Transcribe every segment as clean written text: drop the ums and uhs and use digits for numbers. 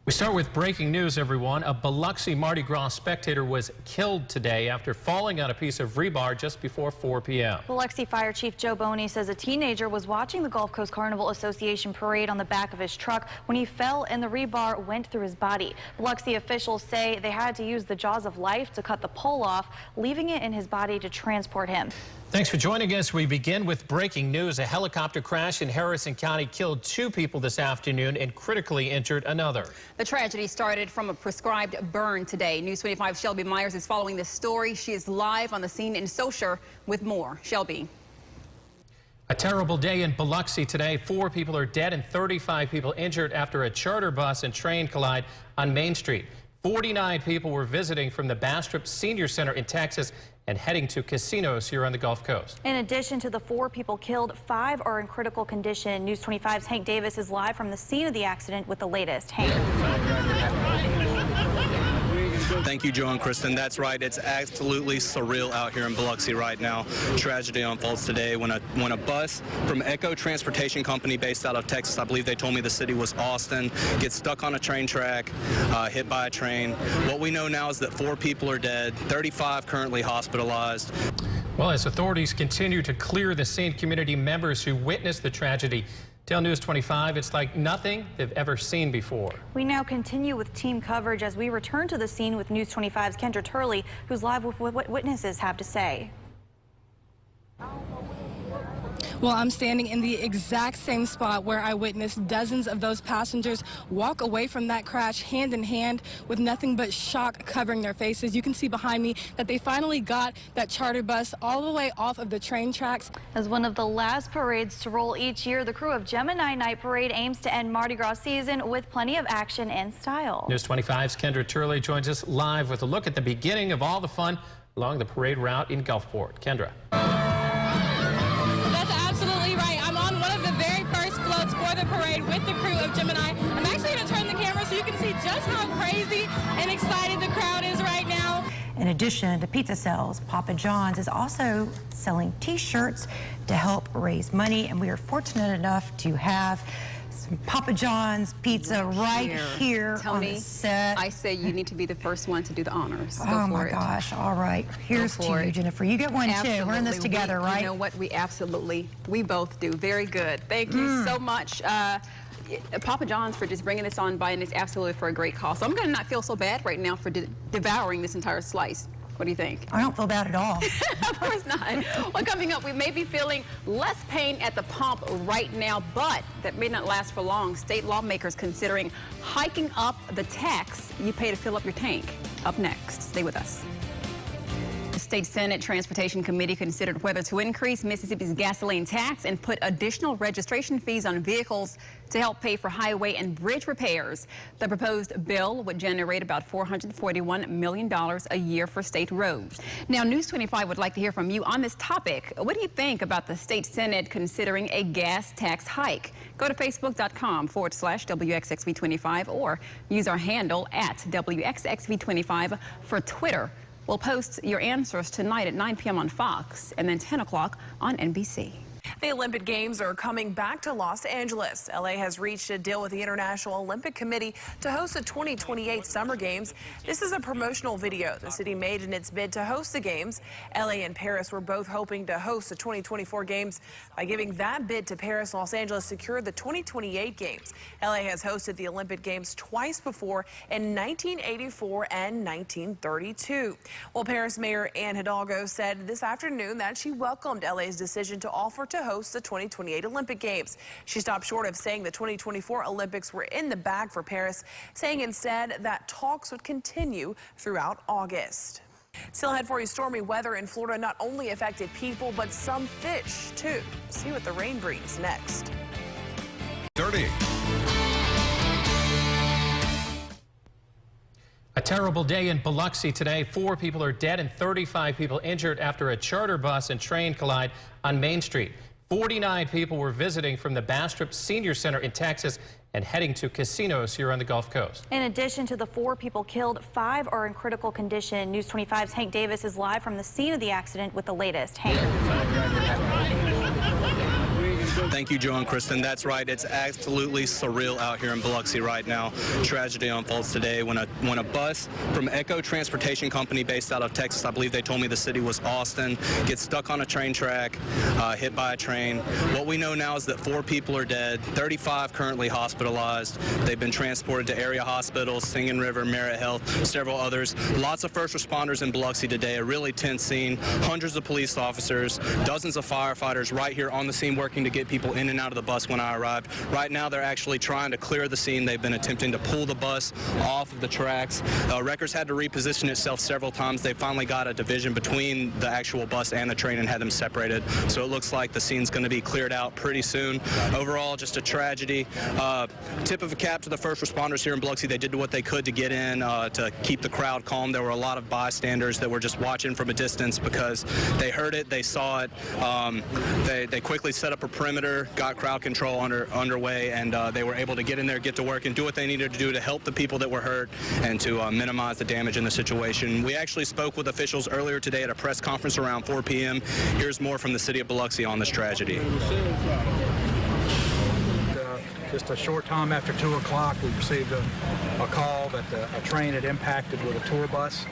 We start with breaking news, everyone. A Biloxi Mardi Gras spectator was killed today after falling on a piece of rebar just before 4 p.m. Biloxi Fire Chief Joe Boney says a teenager was watching the Gulf Coast Carnival Association parade on the back of his truck when he fell and the rebar went through his body. Biloxi officials say they had to use the jaws of life to cut the pole off, leaving it in his body to transport him. Thanks for joining us. We begin with breaking news. A helicopter crash in Harrison County killed 2 people this afternoon and critically injured another. The tragedy started from a prescribed burn today. News 25's Shelby Myers is following this story. She is live on the scene in Socher with more. Shelby. A terrible day in Biloxi today. 4 people are dead and 35 people injured after a charter bus and train collide on Main Street. 49 people were visiting from the Bastrop Senior Center in Texas and heading to casinos here on the Gulf Coast. In addition to the 4 people killed, 5 are in critical condition. News 25's Hank Davis is live from the scene of the accident with the latest. Hank. Thank you, Joe and Kristen. That's right. It's absolutely surreal out here in Biloxi right now. Tragedy unfolds today when a bus from Echo Transportation Company based out of Texas, I believe they told me the city was Austin, gets stuck on a train track, hit by a train. What we know now is that 4 people are dead, 35 currently hospitalized. Well, as authorities continue to clear the scene, community members who witnessed the tragedy tell News 25 it's like nothing they've ever seen before. We now continue with team coverage as we return to the scene with News 25's Kendra Turley, who's live with what witnesses have to say. Well, I'm standing in the exact same spot where I witnessed dozens of those passengers walk away from that crash hand in hand with nothing but shock covering their faces. You can see behind me that they finally got that charter bus all the way off of the train tracks. As one of the last parades to roll each year, the crew of Gemini Night Parade aims to end Mardi Gras season with plenty of action and style. News 25's Kendra Turley joins us live with a look at the beginning of all the fun along the parade route in Gulfport. Kendra. Absolutely right. I'm on one of the very first floats for the parade with the crew of Gemini. I'm actually going to turn the camera so you can see just how crazy and excited the crowd is right now. In addition to pizza sales, Papa John's is also selling T-shirts to help raise money, and we are fortunate enough to have some Papa John's pizza right here on the set. I say you need to be the first one to do the honors. Oh my gosh! All right, here's to you, Jennifer. You get one too. We're in this together, right? You know what? We both do. Very good. Thank you so much. Papa John's for just bringing this on by, and it's absolutely for a great cause. So I'm going to not feel so bad right now for devouring this entire slice. What do you think? I don't feel bad at all. Of course not. Well, coming up, we may be feeling less pain at the pump right now, but that may not last for long. State lawmakers considering hiking up the tax you pay to fill up your tank. Up next. Stay with us. The State Senate Transportation Committee considered whether to increase Mississippi's gasoline tax and put additional registration fees on vehicles to help pay for highway and bridge repairs. The proposed bill would generate about $441 million a year for state roads. Now, News 25 would like to hear from you on this topic. What do you think about the State Senate considering a gas tax hike? Go to facebook.com/WXXV25 or use our handle at WXXV25 for Twitter. We'll post your answers tonight at 9 p.m. on Fox and then 10 o'clock on NBC. The Olympic Games are coming back to Los Angeles. LA has reached a deal with the International Olympic Committee to host the 2028 Summer Games. This is a promotional video the city made in its bid to host the Games. LA and Paris were both hoping to host the 2024 Games. By giving that bid to Paris, Los Angeles secured the 2028 Games. LA has hosted the Olympic Games twice before, in 1984 and 1932. Well, Paris Mayor Anne Hidalgo said this afternoon that she welcomed LA's decision to offer to host the 2028 Olympic Games. She stopped short of saying the 2024 Olympics were in the bag for Paris, saying instead that talks would continue throughout August. Still ahead for you, stormy weather in Florida not only affected people, but some fish too. See what the rain brings next. 30. A terrible day in Biloxi today. 4 people are dead and 35 people injured after a charter bus and train collide on Main Street. 49 people were visiting from the Bastrop Senior Center in Texas and heading to casinos here on the Gulf Coast. In addition to the 4 people killed, 5 are in critical condition. News 25's Hank Davis is live from the scene of the accident with the latest. Hank. Thank you, Joe and Kristen. That's right. It's absolutely surreal out here in Biloxi right now. Tragedy unfolds today when a bus from Echo Transportation Company based out of Texas, I believe they told me the city was Austin, gets stuck on a train track, hit by a train. What we know now is that 4 people are dead, 35 currently hospitalized. They've been transported to area hospitals, Singing River, Merit Health, several others. Lots of first responders in Biloxi today. A really tense scene. Hundreds of police officers, dozens of firefighters right here on the scene working to get people in and out of the bus when I arrived. Right now they're actually trying to clear the scene. They've been attempting to pull the bus off of the tracks. Wreckers had to reposition itself several times. They finally got a division between the actual bus and the train and had them separated. So it looks like the scene's going to be cleared out pretty soon. Overall, just a tragedy. Tip of a cap to the first responders here in Biloxi. They did what they could to get in, to keep the crowd calm. There were a lot of bystanders that were just watching from a distance because they heard it, they saw it. They quickly set up a perimeter, got crowd control underway, and they were able to get in there, get to work, and do what they needed to do to help the people that were hurt and to minimize the damage in the situation. We actually spoke with officials earlier today at a press conference around 4 p.m. Here's more from the city of Biloxi on this tragedy. Just a short time after 2 o'clock, we received a call that a train had impacted with a tour bus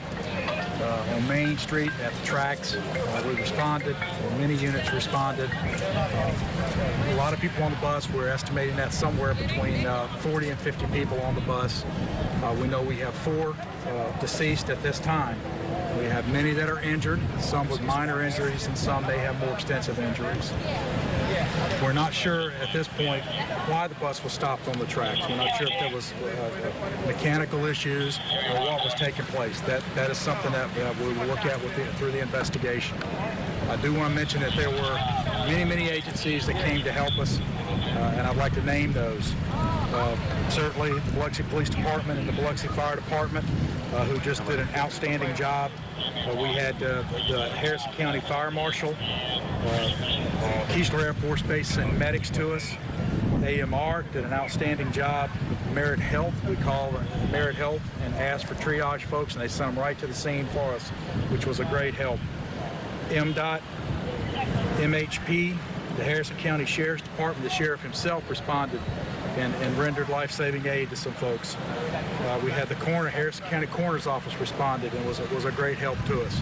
on Main Street at the tracks. We responded, many units responded. A lot of people on the bus. We're estimating that somewhere between 40 and 50 people on the bus. We know we have 4 deceased at this time. We have many that are injured, some with minor injuries, and some may have more extensive injuries. We're not sure at this point why the bus was stopped on the tracks. We're not sure if there was mechanical issues or what was taking place. That is something that we will look at through the investigation. I do want to mention that there were many agencies that came to help us, and I'd like to name those. Certainly the Biloxi Police Department and the Biloxi Fire Department, who just did an outstanding job. We had the Harrison County Fire Marshal, Keesler Air Force Base sent medics to us. AMR did an outstanding job. Merit Health, we called Merit Health and asked for triage folks, and they sent them right to the scene for us, which was a great help. MDOT, MHP, the Harrison County Sheriff's Department, the sheriff himself responded and rendered life-saving aid to some folks. We had the Harrison County Coroner's Office responded and was a great help to us.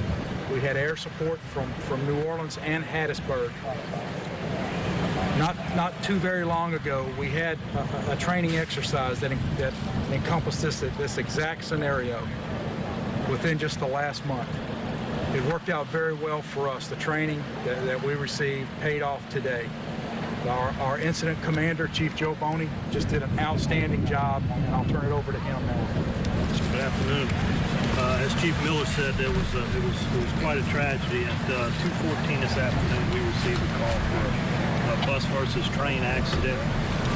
We had air support from New Orleans and Hattiesburg. Not too very long ago, we had a training exercise that encompassed this exact scenario within just the last month. It worked out very well for us. The training that we received paid off today. Our incident commander, Chief Joe Boney, just did an outstanding job, and I'll turn it over to him now. Good afternoon. As Chief Miller said, it was quite a tragedy. At 2:14 this afternoon, we received a call for a bus versus train accident.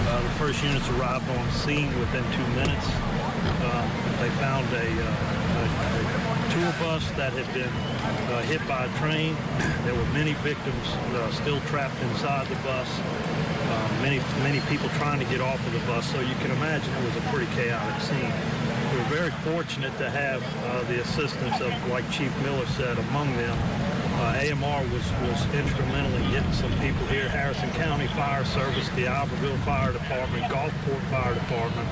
The first units arrived on scene within 2 minutes. They found a tour bus that had been hit by a train. There were many victims still trapped inside the bus. Many people trying to get off of the bus, so you can imagine it was a pretty chaotic scene. We were very fortunate to have the assistance of, like Chief Miller said, among them. AMR was instrumental in getting some people here. Harrison County Fire Service, the Albertville Fire Department, Gulfport Fire Department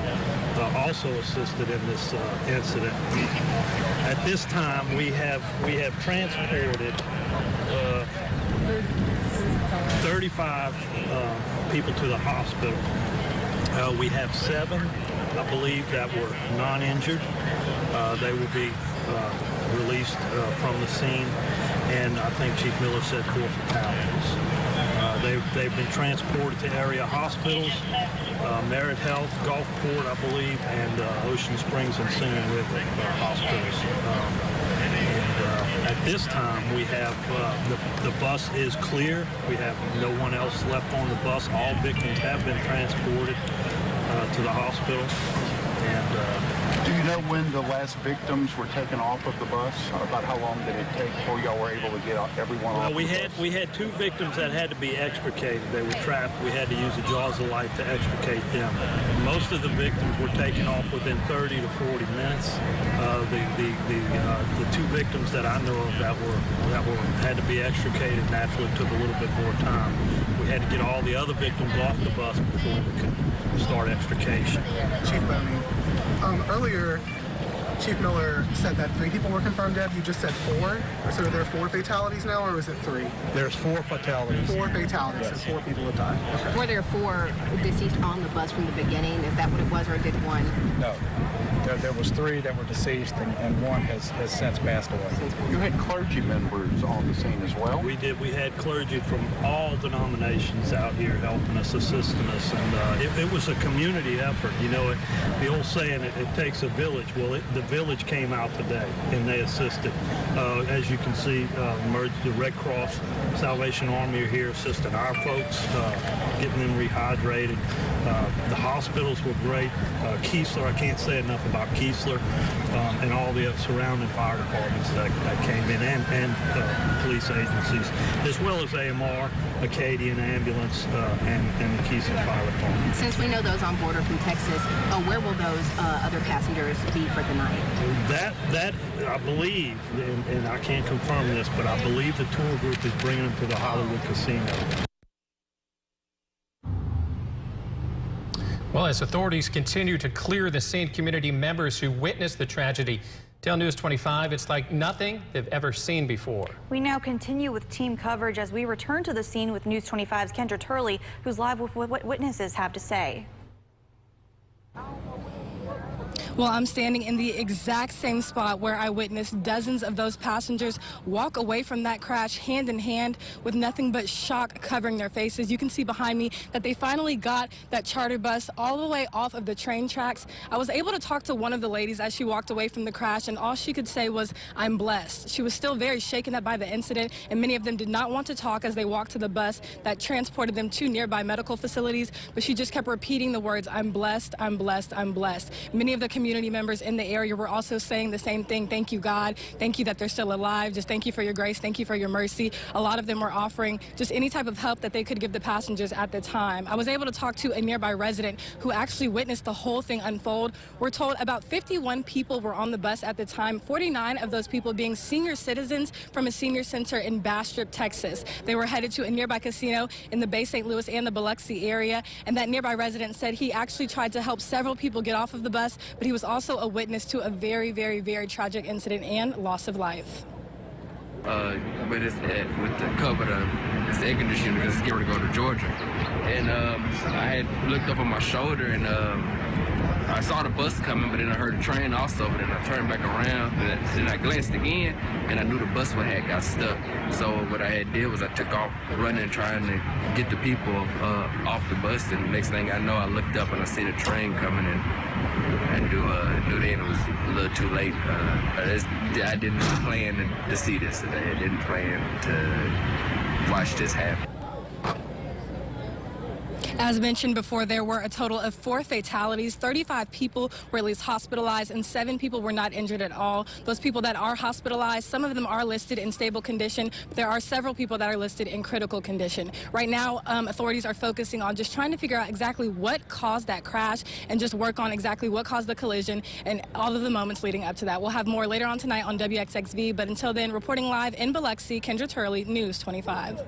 also assisted in this incident. At this time, we have transported 35 people to the hospital. We have 7, I believe, that were non-injured. They will be released from the scene, and I think Chief Miller said 4 fatalities. They've been transported to area hospitals, Merit Health, Gulfport, I believe, and Ocean Springs and Singing River hospitals. At this time, we have the bus is clear. We have no one else left on the bus. All victims have been transported to the hospital. And do you know when the last victims were taken off of the bus? About how long did it take before y'all were able to get everyone off We the bus? had 2 victims that had to be extricated. They were trapped. We had to use the jaws of life to extricate them. Most of the victims were taken off within 30 to 40 minutes. The 2 victims that I know of that had to be extricated naturally took a little bit more time. We had to get all the other victims off the bus before we could start extrication. Chief Boney, earlier Chief Miller said that 3 people were confirmed dead. You just said 4. So are there 4 fatalities now, or is it 3? There's 4 fatalities. 4 fatalities, and 4 people have died. Okay. Were there 4 deceased on the bus from the beginning? Is that what it was, or did 1? No. There was 3 that were deceased, and 1 has since passed away. You had clergy members on the scene as well? We did. We had clergy from all denominations out here helping us, assisting us, and it was a community effort. You know, the old saying, it takes a village. Well, the village came out today, and they assisted. As you can see, the Red Cross Salvation Army are here assisting our folks, getting them rehydrated. The hospitals were great. Keesler, I can't say enough about Keesler, and all the surrounding fire departments that came in, and police agencies, as well as AMR, Acadian Ambulance, and the Keesler Fire Department. Since we know those on board are from Texas, where will those other passengers be for the night? That I believe, and I can't confirm this, but I believe the tour group is bringing them to the Hollywood Casino. Well, as authorities continue to clear the scene, community members who witnessed the tragedy tell News 25 it's like nothing they've ever seen before. We now continue with team coverage as we return to the scene with News 25's Kendra Turley, who's live with what witnesses have to say. Well, I'm standing in the exact same spot where I witnessed dozens of those passengers walk away from that crash hand in hand with nothing but shock covering their faces. You can see behind me that they finally got that charter bus all the way off of the train tracks. I was able to talk to one of the ladies as she walked away from the crash, and all she could say was, "I'm blessed." She was still very shaken up by the incident, and many of them did not want to talk as they walked to the bus that transported them to nearby medical facilities, but she just kept repeating the words, "I'm blessed, I'm blessed, I'm blessed." Many of the community members in the area were also saying the same thing. Thank you, God. Thank you that they're still alive. Just thank you for your grace. Thank you for your mercy. A lot of them were offering just any type of help that they could give the passengers at the time. I was able to talk to a nearby resident who actually witnessed the whole thing unfold. We're told about 51 people were on the bus at the time, 49 of those people being senior citizens from a senior center in Bastrop, Texas. They were headed to a nearby casino in the Bay St. Louis and the Biloxi area, and that nearby resident said he actually tried to help several people get off of the bus, but he was also a witness to a very, very, very tragic incident and loss of life. But it's with the cover, it's the air conditioning because it's getting ready to go to Georgia. And I had looked up on my shoulder and I saw the bus coming, but then I heard the train also, but then I turned back around and then I glanced again and I knew the bus had got stuck. So what I had did was I took off running, trying to get the people off the bus, and the next thing I know, I looked up and I see the train coming in. I knew then it was a little too late. I didn't plan to see this today. I didn't plan to watch this happen. As mentioned before, there were a total of 4 fatalities. 35 people were at least hospitalized, and 7 people were not injured at all. Those people that are hospitalized, some of them are listed in stable condition, but there are several people that are listed in critical condition. Right now, authorities are focusing on just trying to figure out exactly what caused that crash and just work on exactly what caused the collision and all of the moments leading up to that. We'll have more later on tonight on WXXV, but until then, reporting live in Biloxi, Kendra Turley, News 25.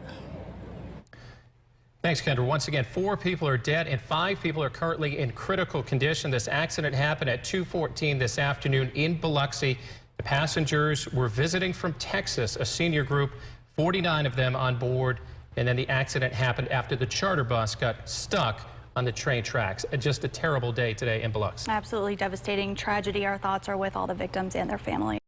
Thanks, Kendra. Once again, 4 people are dead and 5 people are currently in critical condition. This accident happened at 2:14 this afternoon in Biloxi. The passengers were visiting from Texas, a senior group, 49 of them on board, and then the accident happened after the charter bus got stuck on the train tracks. Just a terrible day today in Biloxi. Absolutely devastating tragedy. Our thoughts are with all the victims and their families.